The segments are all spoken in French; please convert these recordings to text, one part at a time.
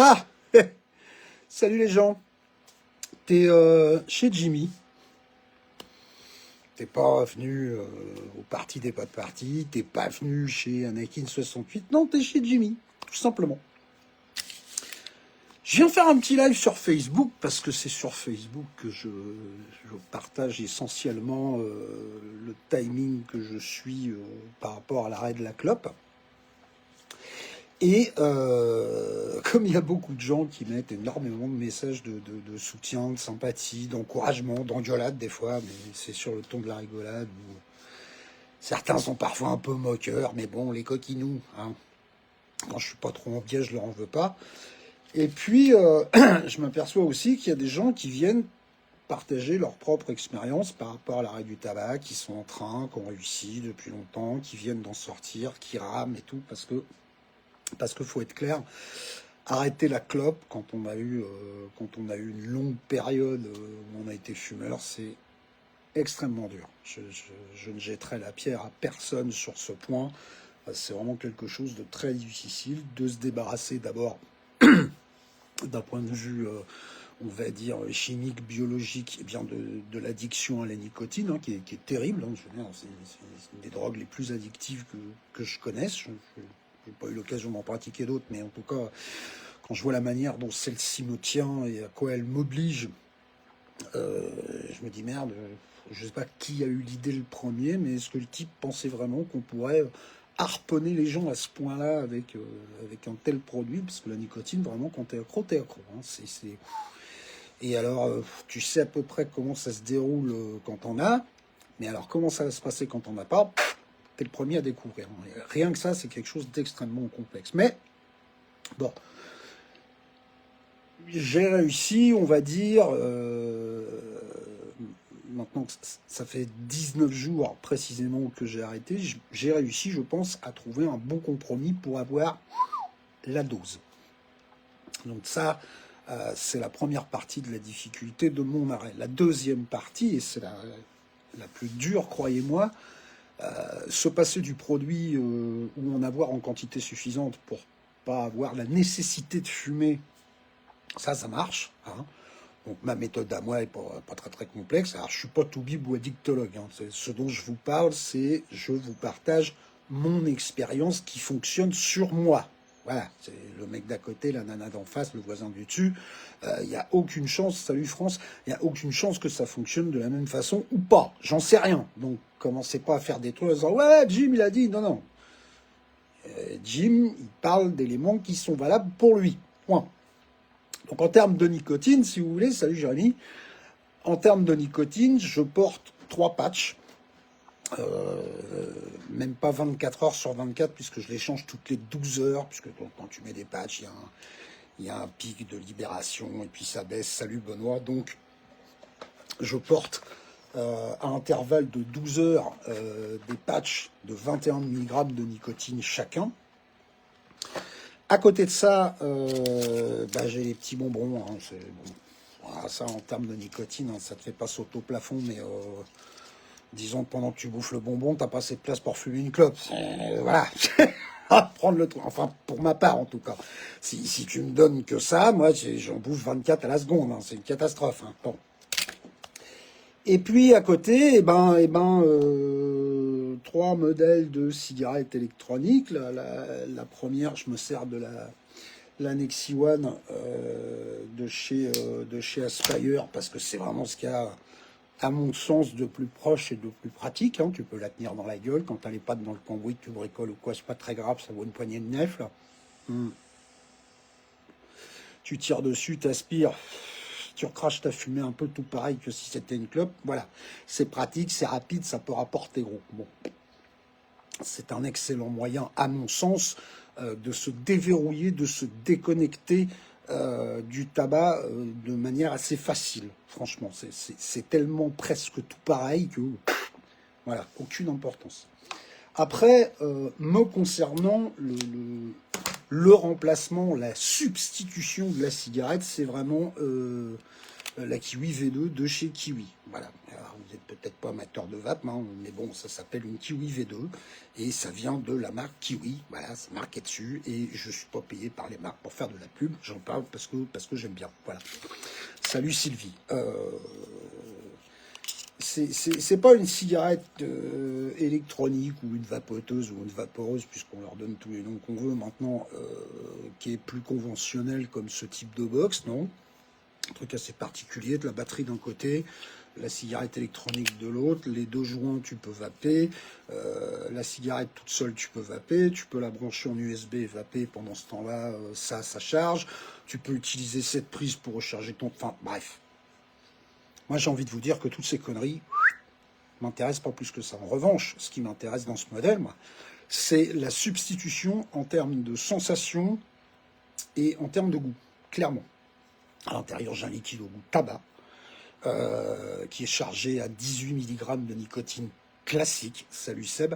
Ah Salut les gens. T'es chez Jimmy. T'es pas venu au parti des pas de parti. T'es pas venu chez Anakin68. Non, t'es chez Jimmy, tout simplement. Je viens faire un petit live sur Facebook parce que c'est sur Facebook que je partage essentiellement le timing que je suis par rapport à l'arrêt de la clope. Et comme il y a beaucoup de gens qui mettent énormément de messages de soutien, de sympathie, d'encouragement, d'engueulade des fois, mais c'est sur le ton de la rigolade. Où certains sont parfois un peu moqueurs, mais bon, les coquinous, hein. Quand je suis pas trop en biais, je leur en veux pas. Et puis, je m'aperçois aussi qu'il y a des gens qui viennent partager leur propre expérience par rapport à l'arrêt du tabac, qui sont en train, qui ont réussi depuis longtemps, qui viennent d'en sortir, qui rament et tout, parce que faut être clair, arrêter la clope quand on a eu une longue période où on a été fumeur, c'est extrêmement dur. Je ne jetterai la pierre à personne sur ce point. C'est vraiment quelque chose de très difficile de se débarrasser d'abord d'un point de vue, on va dire, chimique, biologique, et bien de l'addiction à la nicotine, hein, qui est terrible. Hein. Je veux dire, c'est une des drogues les plus addictives que je connaisse. Je n'ai pas eu l'occasion d'en pratiquer d'autres, mais en tout cas, quand je vois la manière dont celle-ci me tient et à quoi elle m'oblige, je me dis merde, je ne sais pas qui a eu l'idée le premier, mais est-ce que le type pensait vraiment qu'on pourrait harponner les gens à ce point-là avec un tel produit? Parce que la nicotine, vraiment, quand t'es accro, t'es accro. Hein. Et alors, tu sais à peu près comment ça se déroule quand on a, mais alors comment ça va se passer quand on n'a pas? T'es le premier à découvrir. Hein. Rien que ça, c'est quelque chose d'extrêmement complexe. Mais, bon, j'ai réussi, on va dire, maintenant que ça fait 19 jours précisément que j'ai arrêté, j'ai réussi, je pense, à trouver un bon compromis pour avoir la dose. Donc ça, c'est la première partie de la difficulté de mon arrêt. La deuxième partie, et c'est la plus dure, croyez-moi, se passer du produit ou en avoir en quantité suffisante pour pas avoir la nécessité de fumer, ça marche. Hein. Donc ma méthode à moi est pas très très complexe. Alors je suis pas toubib ou addictologue. Hein. Ce dont je vous parle, c'est je vous partage mon expérience qui fonctionne sur moi. Voilà, c'est le mec d'à côté, la nana d'en face, le voisin du dessus. Il n'y a aucune chance, salut France, il n'y a aucune chance que ça fonctionne de la même façon ou pas. J'en sais rien. Donc commencez pas à faire des trucs en disant ouais, Jim il a dit. Non, non. Jim, il parle d'éléments qui sont valables pour lui. Point. Donc en termes de nicotine, si vous voulez, salut Jérémy, en termes de nicotine, je porte 3 patchs, même pas 24 heures sur 24, puisque je les change toutes les 12 heures, puisque quand tu mets des patchs, il y a un pic de libération, et puis ça baisse, salut Benoît, donc je porte à intervalle de 12 heures des patchs de 21 mg de nicotine chacun. À côté de ça, j'ai les petits bonbons. Hein, bon. Voilà, ça, en termes de nicotine, hein, ça te fait pas sauter au plafond, mais disons que pendant que tu bouffes le bonbon, t'as pas assez de place pour fumer une clope. Voilà. Prendre le truc. Enfin, pour ma part, en tout cas. Si tu me donnes que ça, moi, j'en bouffe 24 à la seconde. Hein, c'est une catastrophe. Hein. Bon. Et puis à côté, 3 modèles de cigarettes électroniques. La première, je me sers de la Nexi One de chez Aspire parce que c'est vraiment ce qu'il y a, à mon sens, de plus proche et de plus pratique. Hein. Tu peux la tenir dans la gueule quand t'as les pattes dans le cambouis, que tu bricoles ou quoi, c'est pas très grave, ça vaut une poignée de nef. Là. Tu tires dessus, t'aspires. Tu recraches ta fumée un peu tout pareil que si c'était une clope. Voilà, c'est pratique, c'est rapide, ça peut rapporter gros. Bon, c'est un excellent moyen, à mon sens, de se déverrouiller, de se déconnecter du tabac de manière assez facile. Franchement, c'est tellement presque tout pareil que voilà, aucune importance. Après, me concernant, le remplacement, la substitution de la cigarette, c'est vraiment la Kiwi V2 de chez Kiwi. Voilà. Alors, vous n'êtes peut-être pas amateur de vape, hein, mais bon, ça s'appelle une Kiwi V2 et ça vient de la marque Kiwi. Voilà, c'est marqué dessus et je suis pas payé par les marques pour faire de la pub. J'en parle parce que j'aime bien. Voilà. Salut Sylvie. C'est pas une cigarette électronique ou une vapoteuse ou une vaporeuse, puisqu'on leur donne tous les noms qu'on veut maintenant, qui est plus conventionnelle comme ce type de box, non. Un truc assez particulier, de la batterie d'un côté, la cigarette électronique de l'autre, les deux joints tu peux vaper, la cigarette toute seule tu peux vaper, tu peux la brancher en USB et vaper pendant ce temps-là, ça charge, tu peux utiliser cette prise pour recharger ton... Enfin bref. Moi, j'ai envie de vous dire que toutes ces conneries m'intéressent pas plus que ça. En revanche, ce qui m'intéresse dans ce modèle, moi, c'est la substitution en termes de sensation et en termes de goût, clairement. À l'intérieur, j'ai un liquide au goût tabac, qui est chargé à 18 mg de nicotine classique. Salut Seb.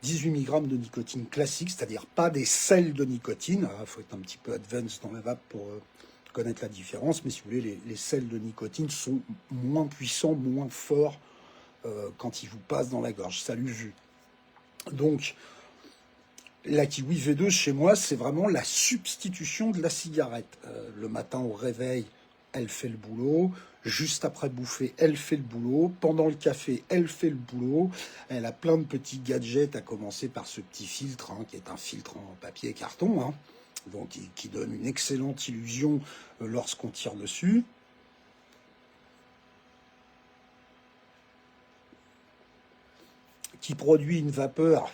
18 mg de nicotine classique, c'est-à-dire pas des sels de nicotine. Il faut être un petit peu advanced dans la vape pour... connaître la différence, mais si vous voulez, les sels de nicotine sont moins puissants, moins forts quand ils vous passent dans la gorge. Salut Vu. Donc, la Kiwi V2 chez moi, c'est vraiment la substitution de la cigarette. Le matin au réveil, elle fait le boulot. Juste après bouffer, elle fait le boulot. Pendant le café, elle fait le boulot. Elle a plein de petits gadgets, à commencer par ce petit filtre, hein, qui est un filtre en papier et carton, hein, donc qui donne une excellente illusion lorsqu'on tire dessus. Qui produit une vapeur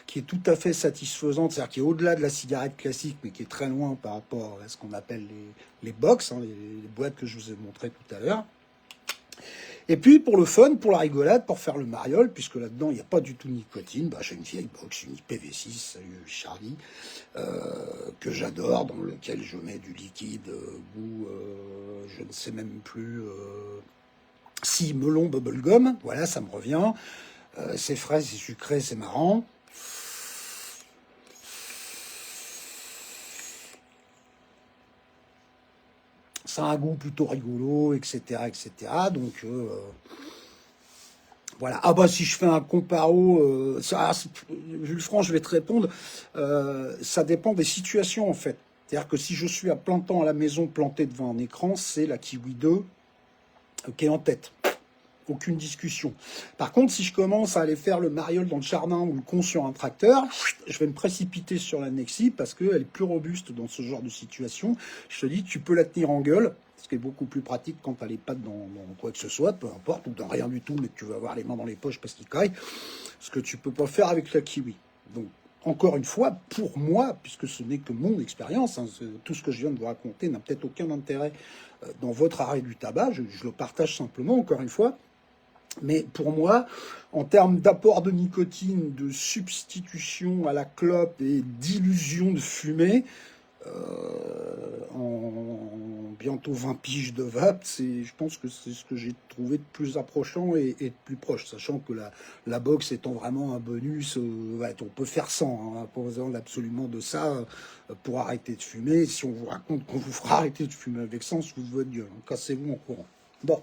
qui est tout à fait satisfaisante, c'est-à-dire qui est au-delà de la cigarette classique, mais qui est très loin par rapport à ce qu'on appelle les box, hein, les boîtes que je vous ai montrées tout à l'heure. Et puis, pour le fun, pour la rigolade, pour faire le mariole, puisque là-dedans, il n'y a pas du tout de nicotine, bah, j'ai une vieille box, une IPv6, salut Charlie, que j'adore, dans lequel je mets du liquide goût, je ne sais même plus, si, melon bubblegum, voilà, ça me revient. C'est frais, c'est sucré, c'est marrant. Ça a un goût plutôt rigolo, etc., etc. Donc, voilà. Ah bah si je fais un comparo, Jules Franc, je vais te répondre. Ça dépend des situations en fait. C'est-à-dire que si je suis à plein temps à la maison planté devant un écran, c'est la Kiwi 2 qui est en tête. Aucune discussion. Par contre, si je commence à aller faire le mariole dans le jardin ou le con sur un tracteur, je vais me précipiter sur la Nexi parce qu'elle est plus robuste dans ce genre de situation. Je te dis, tu peux la tenir en gueule, ce qui est beaucoup plus pratique quand tu as les pattes dans quoi que ce soit, peu importe, ou dans rien du tout, mais que tu vas avoir les mains dans les poches parce qu'il caille, ce que tu peux pas faire avec la Kiwi. Donc, encore une fois, pour moi, puisque ce n'est que mon expérience, hein, tout ce que je viens de vous raconter n'a peut-être aucun intérêt dans votre arrêt du tabac, je le partage simplement, encore une fois. Mais pour moi, en termes d'apport de nicotine, de substitution à la clope et d'illusion de fumée, en bientôt 20 piges de vape, je pense que c'est ce que j'ai trouvé de plus approchant et de plus proche, sachant que la box étant vraiment un bonus, ouais, on peut faire sans, hein, pas besoin absolument de ça pour arrêter de fumer. Si on vous raconte qu'on vous fera arrêter de fumer avec ça, on se fout de votre gueule, hein, cassez-vous en courant. Bon.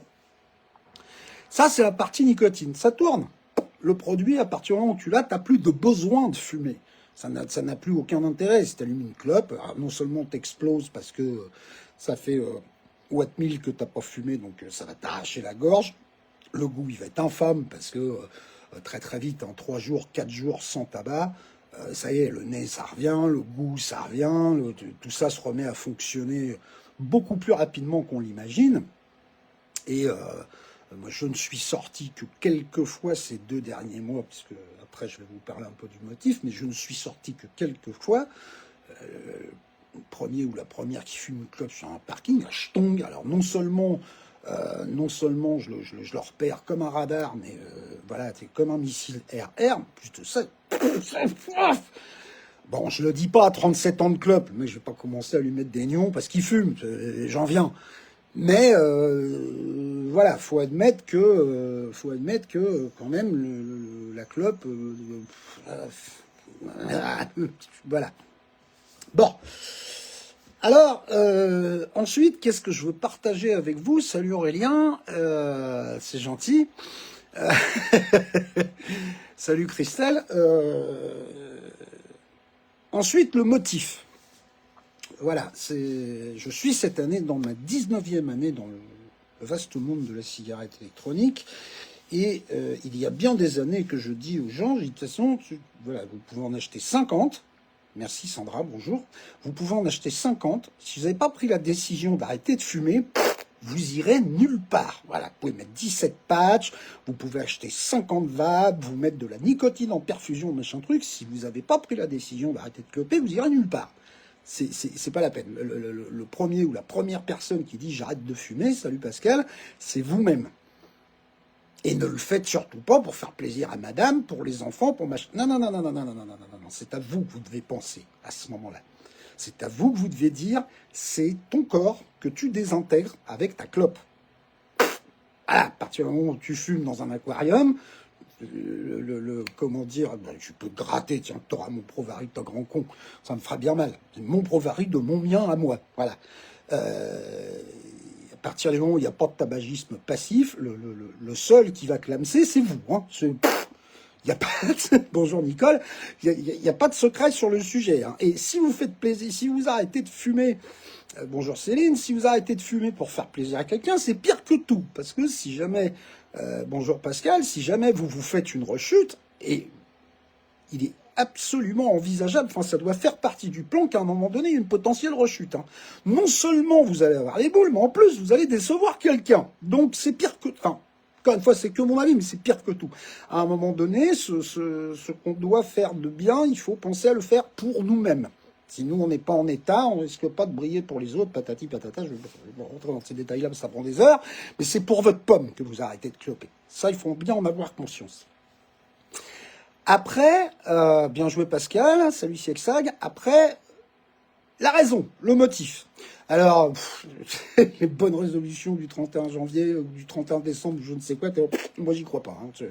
Ça, c'est la partie nicotine. Ça tourne. Le produit, à partir du moment où tu l'as, tu n'as plus de besoin de fumer. Ça n'a plus aucun intérêt. Si tu allumes une clope, non seulement t'exploses parce que ça fait what mille que tu n'as pas fumé, donc ça va t'arracher la gorge. Le goût, il va être infâme parce que très très vite, en 3 jours, 4 jours sans tabac, ça y est, le nez, ça revient, le goût, ça revient, tout ça se remet à fonctionner beaucoup plus rapidement qu'on l'imagine. Et moi, je ne suis sorti que quelques fois ces 2 derniers mois, puisque après je vais vous parler un peu du motif, mais je ne suis sorti que quelques fois. Le premier ou la première qui fume une clope sur un parking, je tombe. Alors non seulement je le repère comme un radar, mais voilà, c'est comme un missile RR, plus de ça. Bon, je le dis pas à 37 ans de clope, mais je vais pas commencer à lui mettre des nions parce qu'il fume, j'en viens. Mais voilà, faut admettre que quand même la clope, voilà. Bon, Alors, ensuite, qu'est-ce que je veux partager avec vous? Salut Aurélien, c'est gentil. Euh, Salut Christelle. Ensuite, le motif. Voilà, je suis cette année dans ma 19e année dans le vaste monde de la cigarette électronique. Et il y a bien des années que je dis aux gens, de toute façon, voilà, vous pouvez en acheter 50. Merci Sandra, bonjour. Vous pouvez en acheter 50. Si vous n'avez pas pris la décision d'arrêter de fumer, vous irez nulle part. Voilà, vous pouvez mettre 17 patchs, vous pouvez acheter 50 vapes, vous mettre de la nicotine en perfusion, machin truc. Si vous n'avez pas pris la décision d'arrêter de cloper, vous irez nulle part. C'est pas la peine. Le premier ou la première personne qui dit j'arrête de fumer, salut Pascal, c'est vous-même. Et ne le faites surtout pas pour faire plaisir à madame, pour les enfants, pour machin. Non, non, non, non, non, non, non, non, non, non, non. C'est à vous que vous devez penser à ce moment-là. C'est à vous que vous devez dire, c'est ton corps que tu désintègres avec ta clope. Ah, à partir du moment où tu fumes dans un aquarium, comment dire, ben, tu peux te gratter, tiens, t'auras mon Provary, t'as grand con, ça me fera bien mal. C'est mon Provary de mon mien à moi, voilà. À partir du moment où il n'y a pas de tabagisme passif, le seul qui va clamser, c'est vous. Hein. Y a pas Bonjour Nicole, il n'y a pas de secret sur le sujet. Hein. Et si vous faites plaisir, si vous arrêtez de fumer, bonjour Céline, si vous arrêtez de fumer pour faire plaisir à quelqu'un, c'est pire que tout. Parce que si jamais, bonjour Pascal, si jamais vous faites une rechute, et il est absolument envisageable, enfin ça doit faire partie du plan qu'à un moment donné, il y a une potentielle rechute. Hein. Non seulement vous allez avoir les boules, mais en plus vous allez décevoir quelqu'un. Donc c'est pire que... Enfin, encore une fois, c'est que mon avis, mais c'est pire que tout. À un moment donné, ce qu'on doit faire de bien, il faut penser à le faire pour nous-mêmes. Si nous, on n'est pas en état, on risque pas de briller pour les autres, patati patata, je vais rentrer dans ces détails-là, parce que ça prend des heures, mais c'est pour votre pomme que vous arrêtez de cloper. Ça, il faut bien en avoir conscience. Après, bien joué Pascal, salut Siexag, après, la raison, le motif. Alors, les bonnes résolutions du 31 janvier, du 31 décembre, je ne sais quoi, moi j'y crois pas. Hein,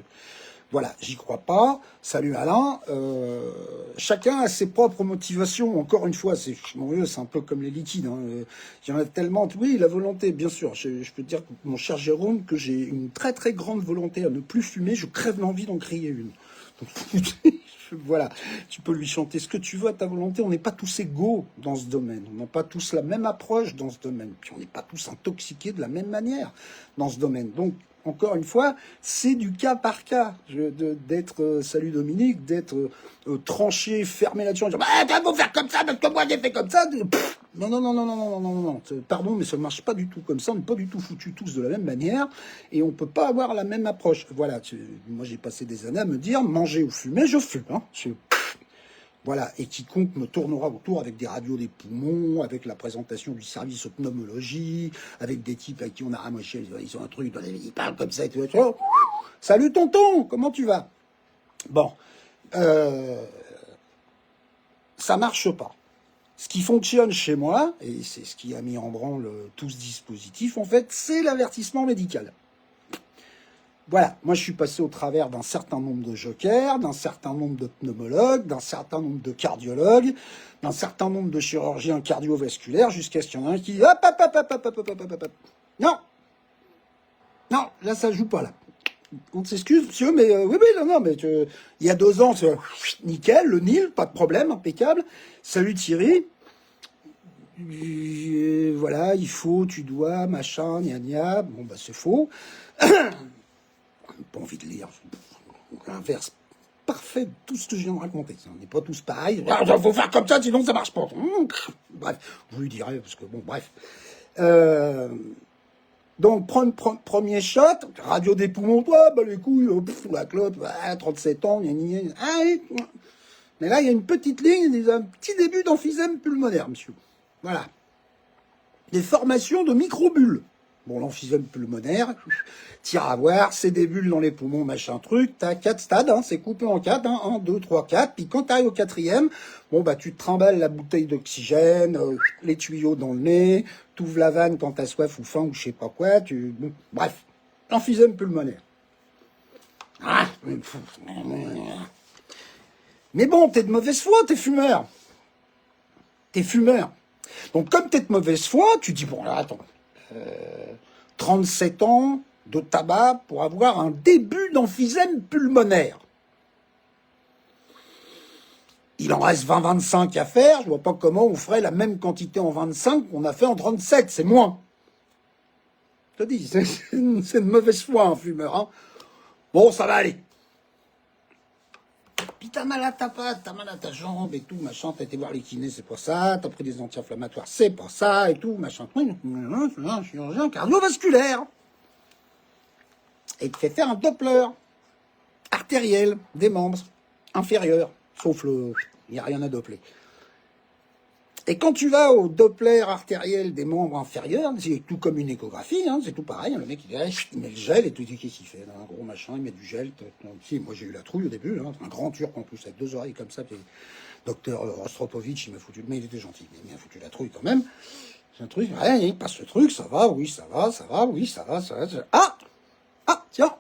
voilà, j'y crois pas. Salut Alain. Chacun a ses propres motivations. Encore une fois, c'est un peu comme les liquides. Hein. Il y en a tellement. Oui, la volonté, bien sûr. Je peux te dire, mon cher Jérôme, que j'ai une très très grande volonté à ne plus fumer. Je crève l'envie d'en crier une. Voilà, tu peux lui chanter ce que tu veux à ta volonté. On n'est pas tous égaux dans ce domaine. On n'a pas tous la même approche dans ce domaine. Puis on n'est pas tous intoxiqués de la même manière dans ce domaine. Donc, encore une fois, c'est du cas par cas d'être, salut Dominique, d'être tranché, fermé là-dessus, en disant, bah, faut faire comme ça, parce que moi j'ai fait comme ça. Non, non, non, non, non, non, non, non, non. Pardon, mais ça ne marche pas du tout comme ça. On n'est pas du tout foutus tous de la même manière et on ne peut pas avoir la même approche. Voilà, moi j'ai passé des années à me dire, manger ou fumer, je fume. Hein. Voilà, et quiconque me tournera autour avec des radios des poumons, avec la présentation du service de pneumologie, avec des types à qui on a ramoché, ils ont un truc, ils parlent comme ça et tout. Salut tonton, comment tu vas? Bon, ça marche pas. Ce qui fonctionne chez moi, et c'est ce qui a mis en branle tout ce dispositif, en fait, c'est l'avertissement médical. Voilà, moi je suis passé au travers d'un certain nombre de jokers, d'un certain nombre de pneumologues, d'un certain nombre de cardiologues, d'un certain nombre de chirurgiens cardiovasculaires, jusqu'à ce qu'il y en ait un qui dit hop, hop, hop, hop, hop, hop, hop, hop, hop. Non, non, là ça joue pas là. On s'excuse, monsieur, mais oui, non, mais il y a 2 ans, nickel, le Nil, pas de problème, impeccable. Salut Thierry. Voilà, il faut, tu dois, machin, gna gna. Bon, bah c'est faux. Pas envie de lire. L'inverse parfait de tout ce que je viens de raconter. On n'est pas tous pareils. Il faut faire comme ça, sinon ça marche pas. Bref, je lui dirai, parce que bon, bref. Donc, premier shot, radio des poumons, toi, bah les couilles, la clope, 37 ans, gna gna gna. Mais là, il y a une petite ligne, un petit début d'emphysème pulmonaire, monsieur. Voilà. Des formations de microbules. Bon, l'emphysème pulmonaire, tire à voir, c'est des bulles dans les poumons, machin truc, t'as 4 stades, hein, c'est coupé en 4, hein, 1, 2, 3, 4, puis quand t'arrives au 4e, bon, bah, tu te trimbales la bouteille d'oxygène, les tuyaux dans le nez, t'ouvres la vanne quand t'as soif ou faim ou je sais pas quoi, bon, bref, l'emphysème pulmonaire. Mais bon, t'es de mauvaise foi, t'es fumeur. T'es fumeur. Donc, comme tu es de mauvaise foi, tu dis, bon, là, attends, 37 ans de tabac pour avoir un début d'emphysème pulmonaire. Il en reste 20-25 à faire, je vois pas comment on ferait la même quantité en 25 qu'on a fait en 37, c'est moins. Je te dis, c'est une mauvaise foi, un fumeur. Hein. Bon, ça va aller. Puis t'as mal à ta patte, t'as mal à ta jambe et tout, machin, t'as été voir les kinés, c'est pas ça, t'as pris des anti-inflammatoires, c'est pas ça et tout, machin. Un chirurgien cardiovasculaire. Et il te fait faire un Doppler artériel des membres inférieurs, sauf il n'y a rien à doppler. Et quand tu vas au Doppler artériel des membres inférieurs, c'est tout comme une échographie, hein, c'est tout pareil. Le mec, il met le gel et tout, qu'est-ce qu'il fait? Un gros machin, il met du gel. Moi, j'ai eu la trouille au début, hein, un grand turc en plus, avec 2 oreilles comme ça. Puis, docteur Rostropovitch, il m'a foutu, mais il était gentil, mais il m'a foutu la trouille quand même. C'est un truc, ouais, il passe le truc, ça va, oui, ça va, ça va, oui, ça va, ça va. Ah! Ah, tiens!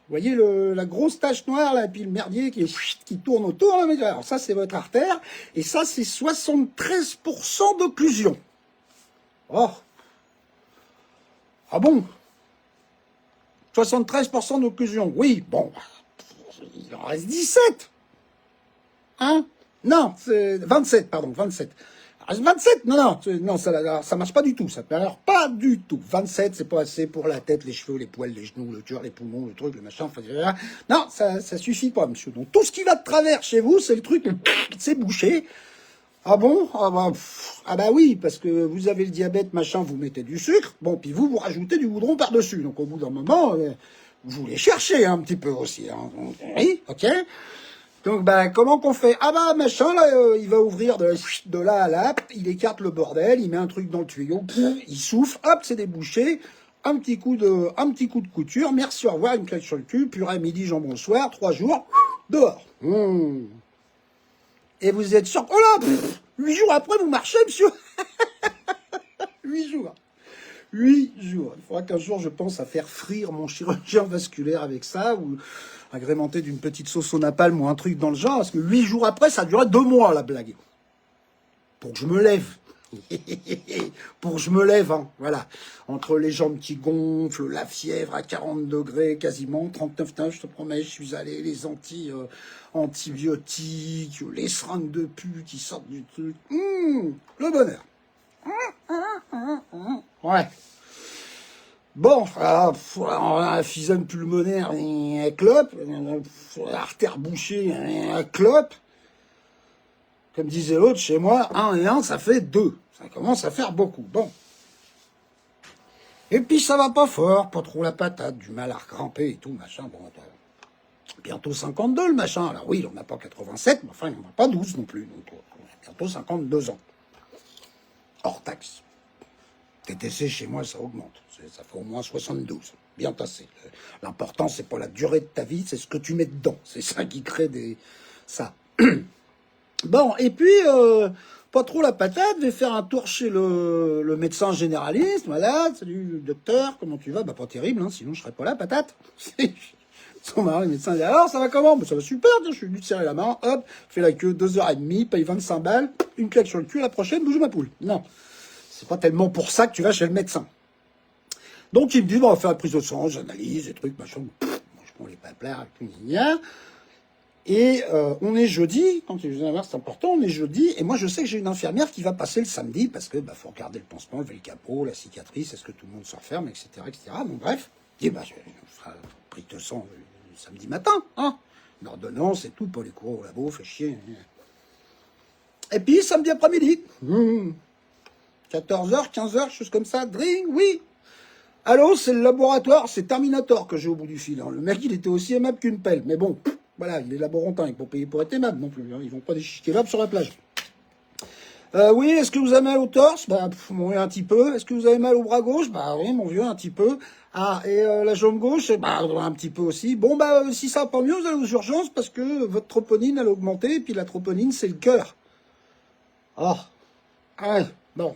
Vous voyez la grosse tache noire, là, et puis le merdier qui tourne autour, là, mais alors ça, c'est votre artère, et ça, c'est 73% d'occlusion. Oh. Ah bon? 73% d'occlusion, oui, bon, il en reste 17. Hein? Non, c'est 27, pardon, 27. 27, non, ça marche pas du tout, ça. Alors, pas du tout. 27, c'est pas assez pour la tête, les cheveux, les poils, les genoux, le cœur, les poumons, le truc, le machin, enfin, non, ça suffit pas, monsieur. Donc, tout ce qui va de travers chez vous, c'est le truc, c'est bouché. Ah bon? Ah bah oui, parce que vous avez le diabète, machin, vous mettez du sucre, bon, puis vous rajoutez du goudron par-dessus. Donc, au bout d'un moment, vous les cherchez un petit peu aussi, hein. Donc, oui, ok. Donc, bah, comment qu'on fait? Ah bah, machin, là, il va ouvrir de là à là, il écarte le bordel, il met un truc dans le tuyau, il souffle, hop, c'est débouché, un petit coup de couture, merci, au revoir, une claque sur le cul, purée, midi, jambon, soir, 3 jours, dehors. Et vous êtes sûr, oh là, 8 jours après, vous marchez, monsieur. 8 jours. 8 jours. Il faudra qu'un jour, je pense à faire frire mon chirurgien vasculaire avec ça, ou agrémenté d'une petite sauce au napalm ou un truc dans le genre, parce que 8 jours après, ça a duré 2 mois, la blague. Pour que je me lève. Pour que je me lève, hein, voilà. Entre les jambes qui gonflent, la fièvre à 40 degrés, quasiment, 39,9, je te promets, je suis allé, les antibiotiques, les seringues de pu qui sortent du truc. Le bonheur. Ouais. Bon, un emphysème pulmonaire, un clope, artère bouchée, un clope. Comme disait l'autre, chez moi, 1 et 1, ça fait 2. Ça commence à faire beaucoup. Bon. Et puis ça va pas fort, pas trop la patate, du mal à regrimper et tout, machin. Bon, bientôt 52 le machin. Alors oui, on n'a pas 87, mais enfin, il n'en a pas 12 non plus. Donc, bientôt 52 ans. Hors taxe. TTC, chez moi, ça augmente. Ça fait au moins 72. Bien tassé. L'important, c'est pas la durée de ta vie, c'est ce que tu mets dedans. C'est ça qui crée ça. Bon, et puis, pas trop la patate, je vais faire un tour chez le médecin généraliste. Voilà, salut docteur, comment tu vas? Bah, pas terrible, hein, sinon je serais pas là, patate. Son mari, le médecin, dit alors, ça va comment? Bah, ça va super, je suis venu te serrer la main, hop, fais la queue 2h30, paye 25 balles, une claque sur le cul, la prochaine, bouge ma poule. Non. C'est pas tellement pour ça que tu vas chez le médecin. Donc, il me dit, bon, on va faire la prise de sang, j'analyse, des trucs, machin. Moi, je prends les paplards, tout, et on est jeudi, quand tu viens voir, c'est important, on est jeudi, et moi, je sais que j'ai une infirmière qui va passer le samedi, parce que, bah, faut regarder le pansement, le capot, la cicatrice, est-ce que tout le monde se referme, etc., etc. Donc, bref, je dis, bah, je ferai la prise de sang le samedi matin, hein. L'ordonnance et tout, pas les cours au labo, fait chier. Et puis, samedi après-midi, 14h, 15h, chose comme ça, drink, oui. Allô, c'est le laboratoire, c'est Terminator que j'ai au bout du fil. Hein. Le mec, il était aussi aimable qu'une pelle. Mais bon, voilà, il est laborantin, il faut payer pour être aimable non plus. Hein. Ils vont pas déchiquer l'âme sur la plage. Oui, est-ce que vous avez mal au torse? Bah, mon vieux, un petit peu. Est-ce que vous avez mal au bras gauche? Bah oui, mon vieux, un petit peu. Ah, et la jambe gauche? Bah, un petit peu aussi. Bon, bah, si ça va pas mieux, vous allez aux urgences parce que votre troponine, elle a augmenté. Et puis la troponine, c'est le cœur. Oh, ouais, bon.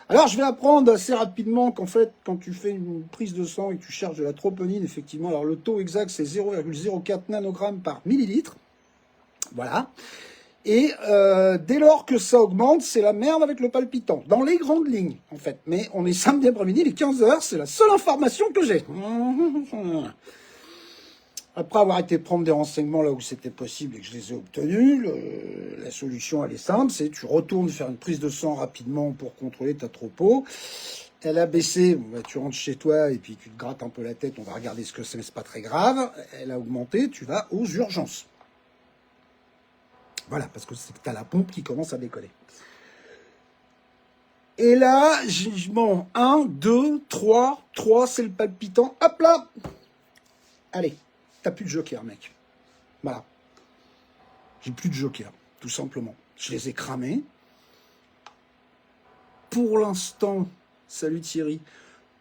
Alors, je vais apprendre assez rapidement qu'en fait, quand tu fais une prise de sang et que tu cherches de la troponine, effectivement, alors le taux exact, c'est 0,04 nanogrammes par millilitre. Voilà. Et dès lors que ça augmente, c'est la merde avec le palpitant. Dans les grandes lignes, en fait. Mais on est samedi après-midi, les 15 heures, c'est la seule information que j'ai. Après avoir été prendre des renseignements là où c'était possible et que je les ai obtenus, la solution, elle est simple, c'est tu retournes faire une prise de sang rapidement pour contrôler ta tropo. Elle a baissé, bah, tu rentres chez toi et puis tu te grattes un peu la tête, on va regarder ce que c'est, mais c'est pas très grave. Elle a augmenté, tu vas aux urgences. Voilà, parce que c'est que t'as la pompe qui commence à décoller. Et là, bon, 1, 2, 3, c'est le palpitant, hop là. Allez, t'as plus de joker, mec. Voilà. J'ai plus de joker, tout simplement. Je les ai cramés. Pour l'instant, salut Thierry.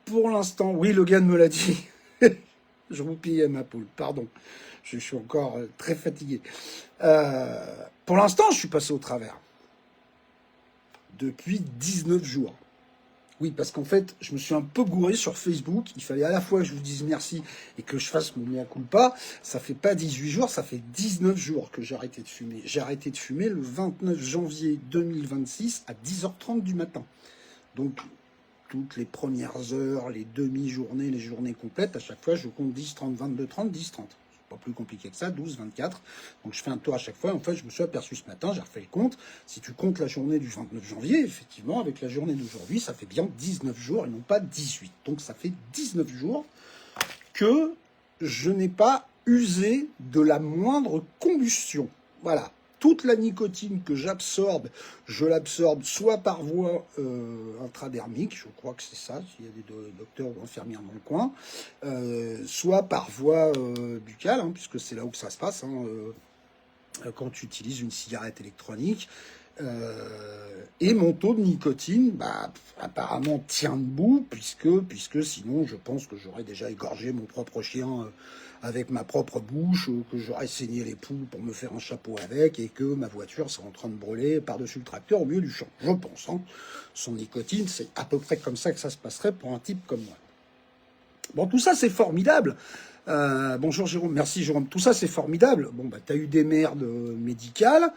Pour l'instant, oui, Logan me l'a dit. Je roupillais ma poule, pardon. Je suis encore très fatigué. Pour l'instant, je suis passé au travers. Depuis 19 jours. Oui, parce qu'en fait, je me suis un peu gouré sur Facebook. Il fallait à la fois que je vous dise merci et que je fasse mon mea culpa. Ça fait pas 18 jours, ça fait 19 jours que j'ai arrêté de fumer. J'ai arrêté de fumer le 29 janvier 2026 à 10h30 du matin. Donc, toutes les premières heures, les demi-journées, les journées complètes, à chaque fois, je compte 10, 30, 22, 30, 10, 30. Pas plus compliqué que ça, 12, 24. Donc je fais un tour à chaque fois. En fait, je me suis aperçu ce matin, j'ai refait le compte. Si tu comptes la journée du 29 janvier, effectivement, avec la journée d'aujourd'hui, ça fait bien 19 jours et non pas 18. Donc ça fait 19 jours que je n'ai pas usé de la moindre combustion. Voilà. Toute la nicotine que j'absorbe, je l'absorbe soit par voie intradermique, je crois que c'est ça, s'il y a des docteurs ou infirmières dans le coin, soit par voie buccale, hein, puisque c'est là où ça se passe, hein, quand tu utilises une cigarette électronique. Et mon taux de nicotine, bah, apparemment tient debout, puisque sinon, je pense que j'aurais déjà égorgé mon propre chien avec ma propre bouche, que j'aurais saigné les poules pour me faire un chapeau avec, et que ma voiture serait en train de brûler par-dessus le tracteur au milieu du champ. Je pense. Hein. Son nicotine, c'est à peu près comme ça que ça se passerait pour un type comme moi. Bon, tout ça, c'est formidable. Bonjour Jérôme, merci Jérôme. Tout ça, c'est formidable. Bon, bah, t'as eu des merdes médicales.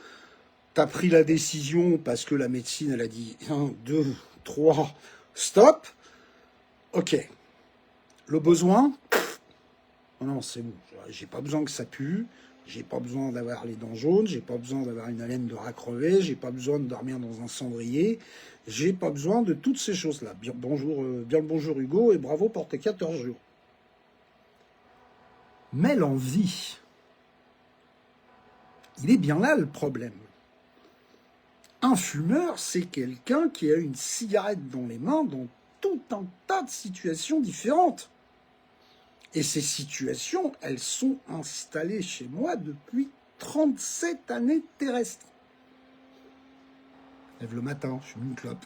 T'as pris la décision parce que la médecine, elle a dit 1, 2, 3, stop. Ok. Le besoin, non, c'est bon. J'ai pas besoin que ça pue. J'ai pas besoin d'avoir les dents jaunes. J'ai pas besoin d'avoir une haleine de rat crevé. J'ai pas besoin de dormir dans un cendrier. J'ai pas besoin de toutes ces choses-là. Bien le bonjour Hugo et bravo pour tes 14 jours. Mais l'envie, il est bien là le problème. Un fumeur, c'est quelqu'un qui a une cigarette dans les mains dans tout un tas de situations différentes. Et ces situations, elles sont installées chez moi depuis 37 années terrestres. Lève le matin, je fume une clope.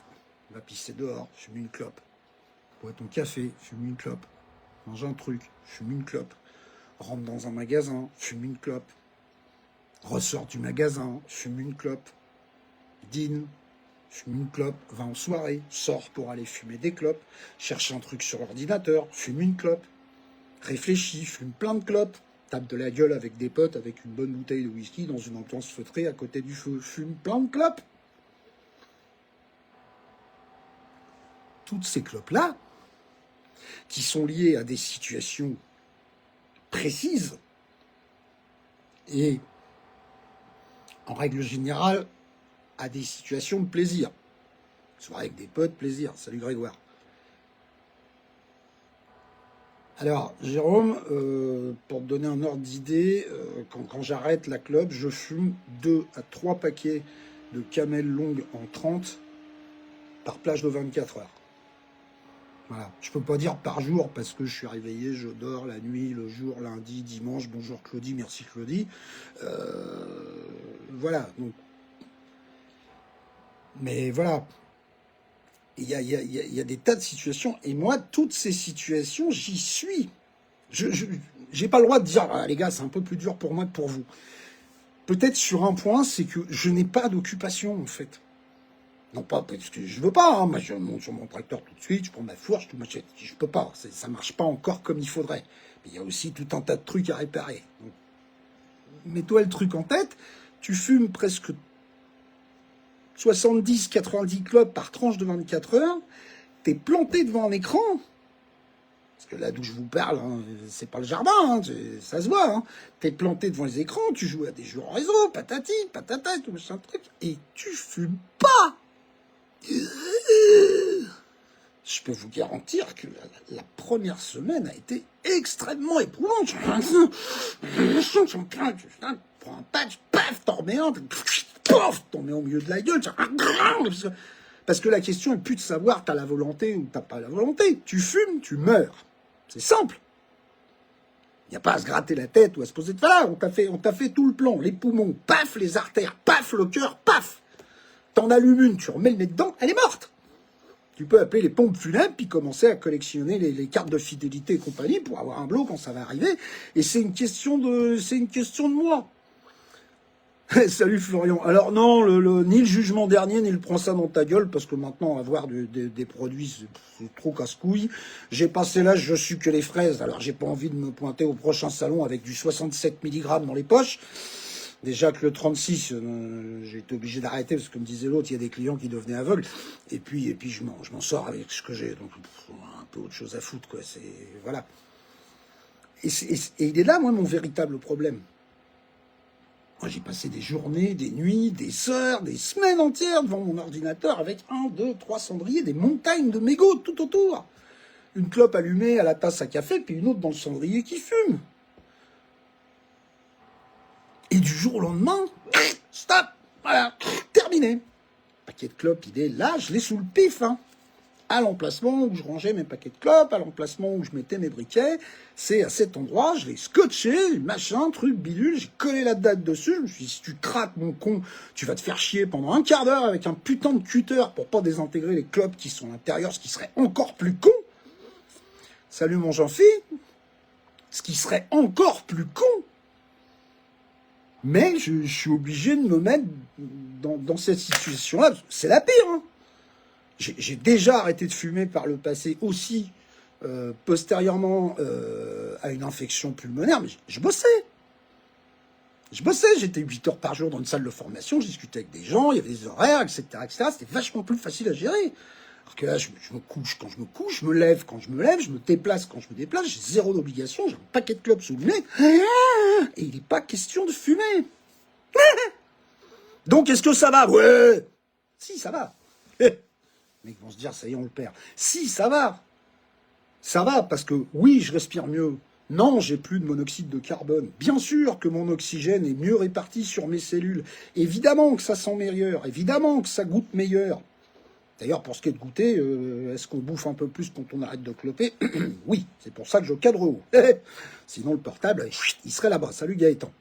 Va pisser dehors, je fume une clope. Bois ton café, je fume une clope. Mange un truc, je fume une clope. Rentre dans un magasin, je fume une clope. Ressors du magasin, je fume une clope. Dîne, fume une clope, va en soirée, sors pour aller fumer des clopes, cherche un truc sur l'ordinateur, fume une clope, réfléchis, fume plein de clopes, tape de la gueule avec des potes avec une bonne bouteille de whisky dans une ambiance feutrée à côté du feu, fume plein de clopes. Toutes ces clopes-là, qui sont liées à des situations précises, et en règle générale, à des situations de plaisir. Soirée avec des potes, plaisir. Salut Grégoire. Alors, Jérôme, pour te donner un ordre d'idée, quand j'arrête la clope, je fume 2 à 3 paquets de Camel longue en 30 par plage de 24 heures. Voilà. Je peux pas dire par jour parce que je suis réveillé, je dors la nuit, le jour, lundi, dimanche. Bonjour Claudie, merci Claudie. Voilà. Donc, mais voilà. Il y a des tas de situations, et moi, toutes ces situations, j'y suis. Je n'ai pas le droit de dire, ah, les gars, c'est un peu plus dur pour moi que pour vous. Peut-être sur un point, c'est que je n'ai pas d'occupation, en fait. Non pas parce que je veux pas, hein. Moi je monte sur mon tracteur tout de suite, je prends ma fourche, tout m'achète. Je peux pas, ça marche pas encore comme il faudrait. Mais il y a aussi tout un tas de trucs à réparer. Donc, mets-toi le truc en tête, tu fumes presque 70, 90 clopes par tranche de 24 heures, t'es planté devant un écran. Parce que là d'où je vous parle, hein, c'est pas le jardin, hein, ça se voit. Hein. T'es planté devant les écrans, tu joues à des jeux en réseau, patati, patata, tout machin truc, et tu fumes pas. Je peux vous garantir que la première semaine a été extrêmement éprouvante. Tu prends un patch, paf, t'en remets un, paf, t'en mets au milieu de la gueule. Parce que la question est plus de savoir t'as la volonté ou t'as pas la volonté. Tu fumes, tu meurs. C'est simple. Il n'y a pas à se gratter la tête ou à se poser de... Voilà, on t'a fait tout le plan. Les poumons, paf, les artères, paf, le cœur, paf. T'en allumes une, tu remets le nez dedans, elle est morte. Tu peux appeler les pompes funèbres, puis commencer à collectionner les cartes de fidélité et compagnie pour avoir un bloc quand ça va arriver. Et c'est une question de moi. Salut Florian. Alors non, ni le jugement dernier, ni le prends ça dans ta gueule, parce que maintenant, avoir des produits, c'est trop casse-couille. J'ai passé l'âge, je suis que les fraises, alors j'ai pas envie de me pointer au prochain salon avec du 67 mg dans les poches. Déjà que le 36, j'ai été obligé d'arrêter, parce que comme disait l'autre, il y a des clients qui devenaient aveugles. Et puis je m'en sors avec ce que j'ai, donc un peu autre chose à foutre, quoi. C'est, voilà. Et il est là, moi, mon véritable problème. Moi, j'ai passé des journées, des nuits, des heures, des semaines entières devant mon ordinateur avec 1, 2, 3 cendriers, des montagnes de mégots tout autour. Une clope allumée à la tasse à café, puis une autre dans le cendrier qui fume. Et du jour au lendemain, stop, voilà, terminé. Le paquet de clopes, il est là, je l'ai sous le pif, hein. À l'emplacement où je rangeais mes paquets de clopes, à l'emplacement où je mettais mes briquets, c'est à cet endroit, je l'ai scotché, machin, truc, bidule, j'ai collé la date dessus, je me suis dit, si tu craques, mon con, tu vas te faire chier pendant un quart d'heure avec un putain de cutter pour pas désintégrer les clopes qui sont à l'intérieur, ce qui serait encore plus con. Salut mon Jean-Phi, ce qui serait encore plus con. Mais je suis obligé de me mettre dans cette situation-là. C'est la pire. Hein. J'ai déjà arrêté de fumer par le passé aussi, postérieurement à une infection pulmonaire. Mais je bossais. J'étais 8 heures par jour dans une salle de formation. Je discutais avec des gens, il y avait des horaires, etc. etc. C'était vachement plus facile à gérer. Alors que là, je me couche quand je me couche, je me lève quand je me lève, je me déplace quand je me déplace, j'ai zéro d'obligation, j'ai un paquet de clopes sous le nez, et il n'est pas question de fumer. Donc, est-ce que ça va? Ouais. Si, ça va. Les mecs vont se dire, ça y est, on le perd. Si, ça va. Ça va, parce que oui, je respire mieux. Non, j'ai plus de monoxyde de carbone. Bien sûr que mon oxygène est mieux réparti sur mes cellules. Évidemment que ça sent meilleur. Évidemment que ça goûte meilleur. D'ailleurs, pour ce qui est de goûter, est-ce qu'on bouffe un peu plus quand on arrête de cloper? Oui, c'est pour ça que je cadre haut. Sinon, le portable, il serait là-bas. Salut Gaëtan.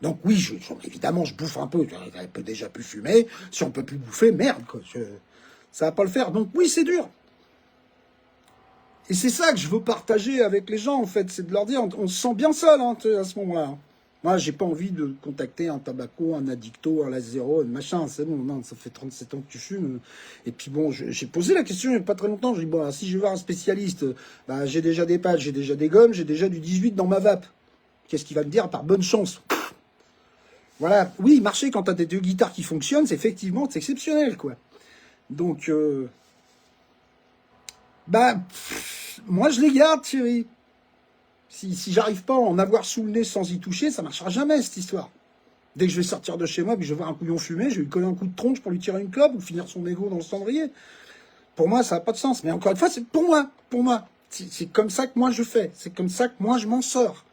Donc oui, évidemment, je bouffe un peu. On peut déjà plus fumer. Si on peut plus bouffer, merde, quoi. Ça va pas le faire. Donc oui, c'est dur. Et c'est ça que je veux partager avec les gens, en fait. C'est de leur dire, on se sent bien seul hein, à ce moment-là. Moi, j'ai pas envie de contacter un tabaco, un addicto, un lazéro, un machin. C'est bon, non, ça fait 37 ans que tu fumes. Et puis bon, j'ai posé la question il n'y a pas très longtemps. J'ai dit, bon, si je vais voir un spécialiste, bah, j'ai déjà des patchs, j'ai déjà des gommes, j'ai déjà du 18 dans ma vape. Qu'est-ce qu'il va me dire? Par bonne chance. Voilà. Oui, marcher quand t'as des deux guitares qui fonctionnent, c'est effectivement, c'est exceptionnel, quoi. Donc, moi, je les garde, Thierry. Si j'arrive pas à en avoir sous le nez sans y toucher, ça marchera jamais, cette histoire. Dès que je vais sortir de chez moi, puis je vais voir un couillon fumer, je vais lui coller un coup de tronche pour lui tirer une clope ou finir son mégot dans le cendrier. Pour moi, ça n'a pas de sens. Mais encore une fois, c'est pour moi. Pour moi. C'est comme ça que moi je fais. C'est comme ça que moi je m'en sors.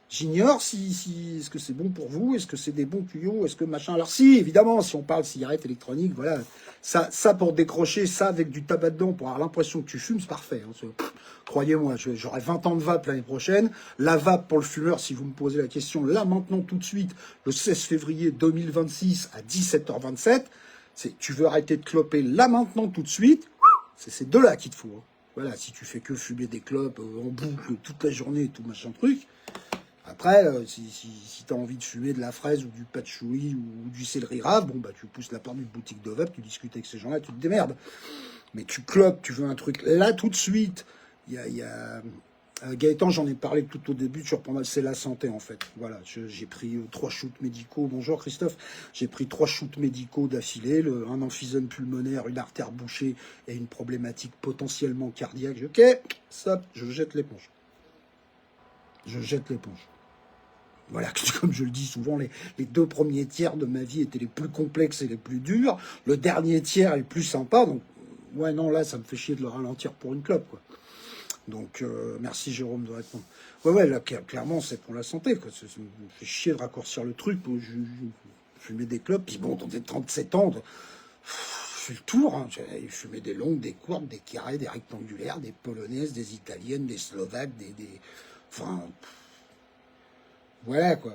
J'ignore si est-ce que c'est bon pour vous, est-ce que c'est des bons tuyaux, est-ce que machin. Alors si, évidemment, si on parle cigarette électronique, voilà, ça pour décrocher ça avec du tabac dedans, pour avoir l'impression que tu fumes, c'est parfait. Hein. Croyez-moi, j'aurai 20 ans de vape l'année prochaine. La vape pour le fumeur, si vous me posez la question, là maintenant tout de suite, le 16 février 2026 à 17h27, tu veux arrêter de cloper là maintenant tout de suite, c'est ces deux-là qu'il te faut. Hein. Voilà, si tu fais que fumer des clopes en boucle toute la journée, tout machin truc. Après, si tu as envie de fumer de la fraise ou du patchouli ou du céleri rave, bon, bah, tu pousses la porte d'une boutique de vape, tu discutes avec ces gens-là, tu te démerdes. Mais tu clopes, tu veux un truc là tout de suite. Il y a Gaëtan, j'en ai parlé tout au début, c'est la santé en fait. Voilà, j'ai pris 3 shoots médicaux. Bonjour Christophe. J'ai pris 3 shoots médicaux d'affilée, un emphysème pulmonaire, une artère bouchée et une problématique potentiellement cardiaque. Ok, stop, je jette l'éponge. Je jette l'éponge. Voilà, comme je le dis souvent, les 2 premiers tiers de ma vie étaient les plus complexes et les plus durs. Le dernier tiers est le plus sympa. Donc, ouais, non, là, ça me fait chier de le ralentir pour une clope, quoi. Donc, merci Jérôme de répondre. Ouais, là, clairement, c'est pour la santé, quoi. Ça me fait chier de raccourcir le truc. Je fumais des clopes, puis bon, dans des 37 ans, je fais le tour. Hein. J'ai fumé des longues, des courtes, des carrés, des rectangulaires, des polonaises, des italiennes, des slovaques, enfin, voilà, quoi.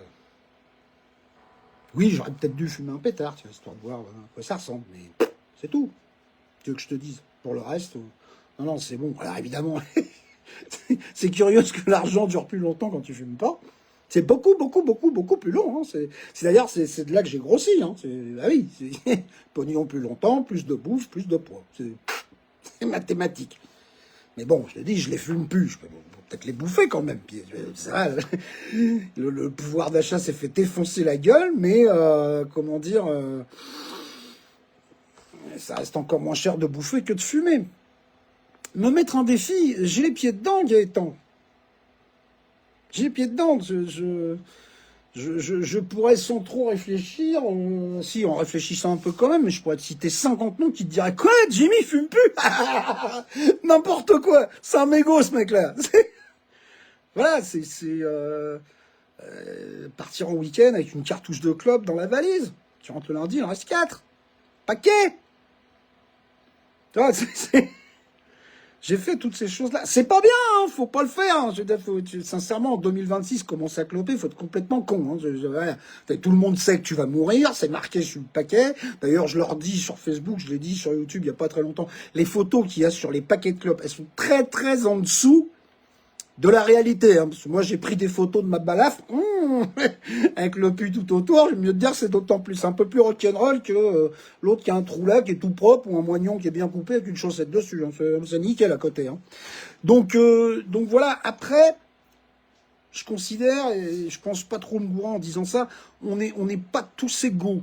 Oui, j'aurais peut-être dû fumer un pétard, tu vois, histoire de voir à quoi ça ressemble, mais c'est tout. Tu veux que je te dise. Pour le reste, non, c'est bon. Alors évidemment, c'est curieux que l'argent dure plus longtemps quand tu fumes pas. C'est beaucoup, beaucoup, beaucoup, beaucoup plus long. Hein. C'est d'ailleurs, c'est de là que j'ai grossi. Hein. Ah oui, pognon plus longtemps, plus de bouffe, plus de poids. C'est mathématique. Mais bon, je te dis, je les fume plus. Je peux peut-être les bouffer quand même. Puis, ça, le pouvoir d'achat s'est fait défoncer la gueule, mais comment dire, ça reste encore moins cher de bouffer que de fumer. Me mettre un défi, j'ai les pieds dedans, Gaëtan. J'ai les pieds dedans. Je pourrais sans trop réfléchir, si en réfléchissant un peu quand même, mais je pourrais te citer 50 noms qui te diraient quoi, Jimmy fume plus. N'importe quoi. C'est un mégot ce mec-là. Voilà, c'est partir en week-end avec une cartouche de clope dans la valise. Tu rentres le lundi, il en reste 4. Paquet. Tu vois, j'ai fait toutes ces choses-là. C'est pas bien, hein, faut pas le faire. Hein. Je veux dire, sincèrement, en 2026, commencer à cloper, faut être complètement con. Hein. Tout le monde sait que tu vas mourir, c'est marqué sur le paquet. D'ailleurs, je leur dis sur Facebook, je l'ai dit sur YouTube il y a pas très longtemps, les photos qu'il y a sur les paquets de clopes, elles sont très très en dessous de la réalité. Hein. Parce que moi, j'ai pris des photos de ma balafre, avec le puits tout autour. Je vais mieux te dire, c'est d'autant plus un peu plus rock'n'roll que l'autre qui a un trou là, qui est tout propre, ou un moignon qui est bien coupé avec une chaussette dessus. Hein. C'est nickel à côté. Hein. Donc voilà. Après, je considère, et je pense pas trop me gourer en disant ça, on n'est pas tous égaux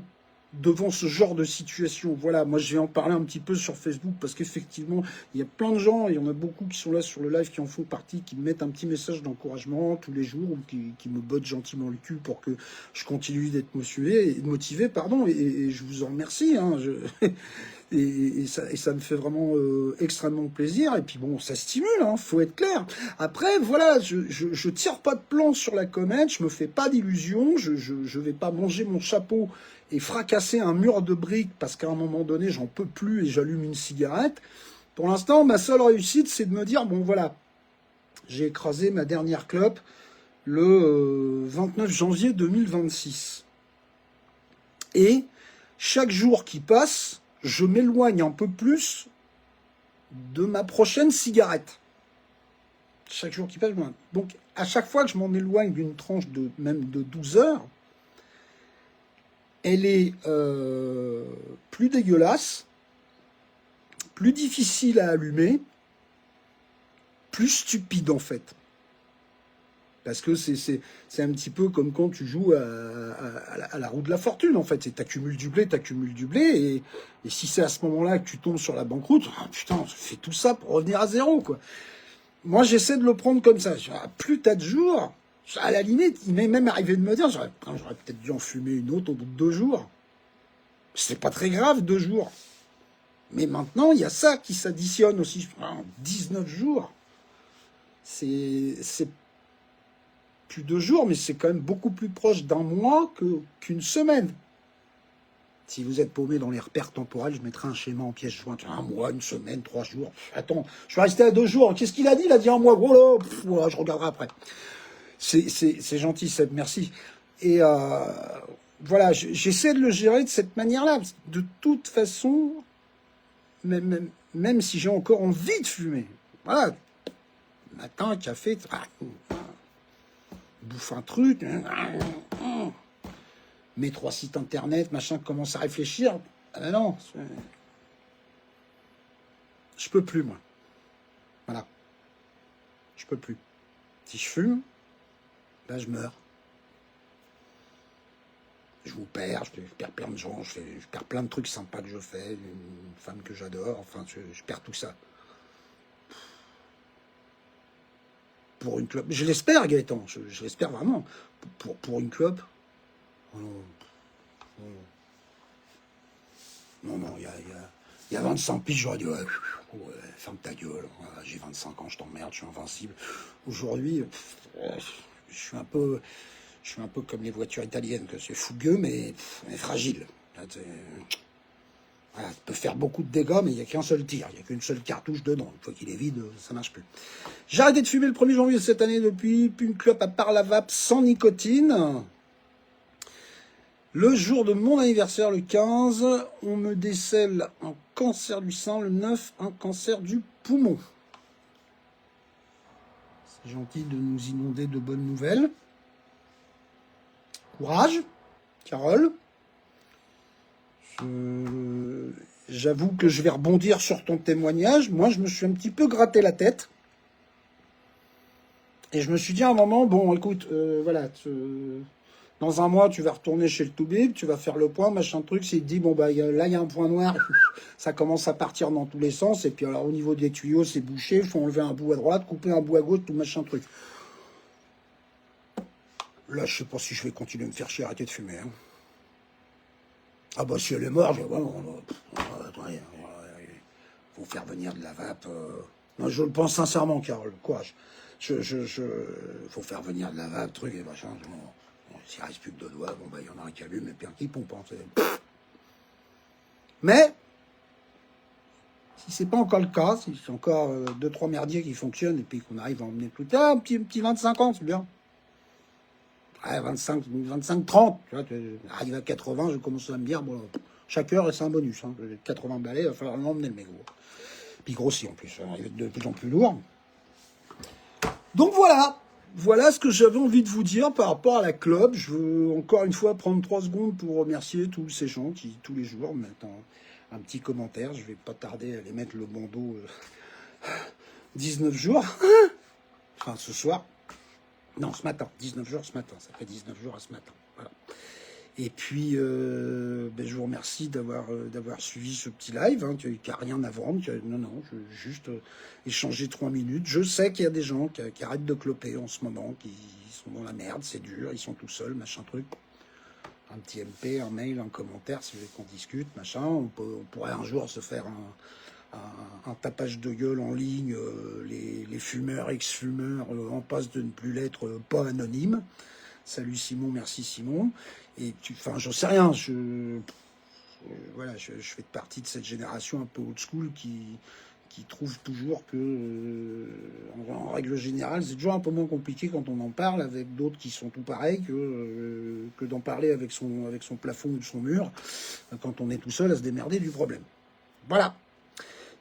devant ce genre de situation. Voilà, moi je vais en parler un petit peu sur Facebook parce qu'effectivement, il y a plein de gens, il y en a beaucoup qui sont là sur le live, qui en font partie, qui me mettent un petit message d'encouragement tous les jours ou qui me bottent gentiment le cul pour que je continue d'être motivé, pardon, et je vous en remercie. Hein, et ça me fait vraiment extrêmement plaisir. Et puis bon, ça stimule, hein, faut être clair. Après, voilà, je tire pas de plan sur la comète, je me fais pas d'illusions, je vais pas manger mon chapeau et fracasser un mur de briques parce qu'à un moment donné, j'en peux plus et j'allume une cigarette. Pour l'instant, ma seule réussite, c'est de me dire, bon voilà, j'ai écrasé ma dernière clope le 29 janvier 2026. Et chaque jour qui passe, je m'éloigne un peu plus de ma prochaine cigarette. Chaque jour qui passe, donc à chaque fois que je m'en éloigne d'une tranche de même de 12 heures, elle est plus dégueulasse, plus difficile à allumer, plus stupide en fait. Parce que c'est un petit peu comme quand tu joues à la roue de la fortune, en fait. T'accumules du blé, et si c'est à ce moment-là que tu tombes sur la banqueroute, oh, putain, fais tout ça pour revenir à zéro, quoi. Moi, j'essaie de le prendre comme ça. Plus t'as de jours, à la limite, il m'est même arrivé de me dire, j'aurais peut-être dû en fumer une autre au bout de 2 jours. C'est pas très grave, 2 jours. Mais maintenant, il y a ça qui s'additionne aussi. 19 jours. C'est plus 2 jours, mais c'est quand même beaucoup plus proche d'un mois qu'une semaine. Si vous êtes paumé dans les repères temporels, je mettrai un schéma en pièce jointe. 1 mois, 1 semaine, 3 jours. Attends, je vais rester à 2 jours. Qu'est-ce qu'il a dit? Il a dit 1 mois. Voilà, je regarderai après. C'est gentil, Seb, merci. Et voilà, j'essaie de le gérer de cette manière-là. De toute façon, même si j'ai encore envie de fumer, voilà, matin, café, bouffe un truc, mets 3 sites internet, machin, commence à réfléchir. Ah ben non, je peux plus, moi. Voilà. Je peux plus. Si je fume, là, je meurs. Je vous perds, je perds plein de gens, je perds plein de trucs sympas que je fais, une femme que j'adore, enfin, je perds tout ça. Pour une clope. Je l'espère, Gaëtan, je l'espère vraiment. Pour une clope. Oh non. Non, il y a 25 piges, j'aurais dit, ouais, ferme ta gueule, j'ai 25 ans, je t'emmerde, je suis invincible. Aujourd'hui, je suis un peu comme les voitures italiennes, que c'est fougueux, mais fragile. Là, voilà, ça peut faire beaucoup de dégâts, mais il n'y a qu'un seul tir, il n'y a qu'une seule cartouche dedans. Une fois qu'il est vide, ça marche plus. J'ai arrêté de fumer le 1er janvier de cette année depuis, plus une clope à part la vape sans nicotine. Le jour de mon anniversaire, le 15, on me décèle un cancer du sein, le 9, un cancer du poumon. C'est gentil de nous inonder de bonnes nouvelles. Courage, Carole. J'avoue que je vais rebondir sur ton témoignage. Moi, je me suis un petit peu gratté la tête. Et je me suis dit à un moment, bon, écoute, voilà, dans un mois, tu vas retourner chez le Toubib, tu vas faire le point, machin truc. S'il te dit, bon, bah, là, il y a un point noir, ça commence à partir dans tous les sens. Et puis, alors, au niveau des tuyaux, c'est bouché. Il faut enlever un bout à droite, couper un bout à gauche, tout machin truc. Là, je sais pas si je vais continuer à me faire chier, arrêter de fumer. Hein. Ah, bah, si elle est morte, il faut faire venir de la vape. Non, je le pense sincèrement, Carole. Courage. Faut faire venir de la vape, truc et machin. S'il reste plus que 2 doigts, bon, bah, il y en a un qui allume et puis un qui pompe. Hein, mais, si c'est pas encore le cas, si c'est encore 2-3 merdiers qui fonctionnent et puis qu'on arrive à emmener plus tard, un petit 25 ans, c'est bien. Ouais, 25, 30, tu vois, arrive à 80, je commence à me dire, bon, chaque heure, c'est un bonus. Hein. 80 balais, il va falloir l'emmener, le mégot. Puis grossi en plus, il va être de plus en plus lourd. Donc voilà ce que j'avais envie de vous dire par rapport à la clope. Je veux encore une fois prendre 3 secondes pour remercier tous ces gens qui, tous les jours, mettent un petit commentaire. Je vais pas tarder à les mettre le bandeau 19 jours. Enfin, ce soir. Non, ce matin. 19 jours ce matin. Ça fait 19 jours à ce matin. Voilà. Et puis, je vous remercie d'avoir suivi ce petit live, hein, qui n'a rien à vendre. Non, je veux juste échanger 3 minutes. Je sais qu'il y a des gens qui arrêtent de cloper en ce moment, qui sont dans la merde, c'est dur, ils sont tout seuls, machin truc. Un petit MP, un mail, un commentaire, si vous voulez qu'on discute, machin. On pourrait un jour se faire un tapage de gueule en ligne, les fumeurs, ex-fumeurs, en passe de ne plus l'être, pas anonymes. Salut Simon, merci Simon. Et enfin, j'en sais rien. Voilà, je fais partie de cette génération un peu old school qui trouve toujours que, en règle générale, c'est toujours un peu moins compliqué quand on en parle avec d'autres qui sont tout pareils que d'en parler avec son plafond ou son mur quand on est tout seul à se démerder du problème. Voilà.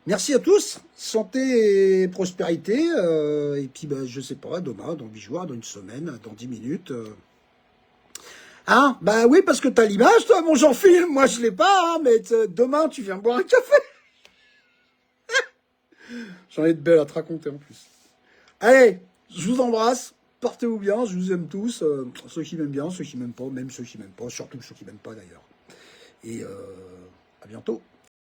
Merci à tous, santé et prospérité, et puis je sais pas, demain, dans 8 jours, dans une semaine, dans 10 minutes. Ah, bah oui, parce que t'as l'image, toi, mon Jean-Philippe, moi je l'ai pas, hein, mais demain tu viens boire un café. J'en ai de belles à te raconter en plus. Allez, je vous embrasse, portez-vous bien, je vous aime tous, ceux qui m'aiment bien, ceux qui m'aiment pas, même ceux qui m'aiment pas, surtout ceux qui m'aiment pas d'ailleurs. Et à bientôt.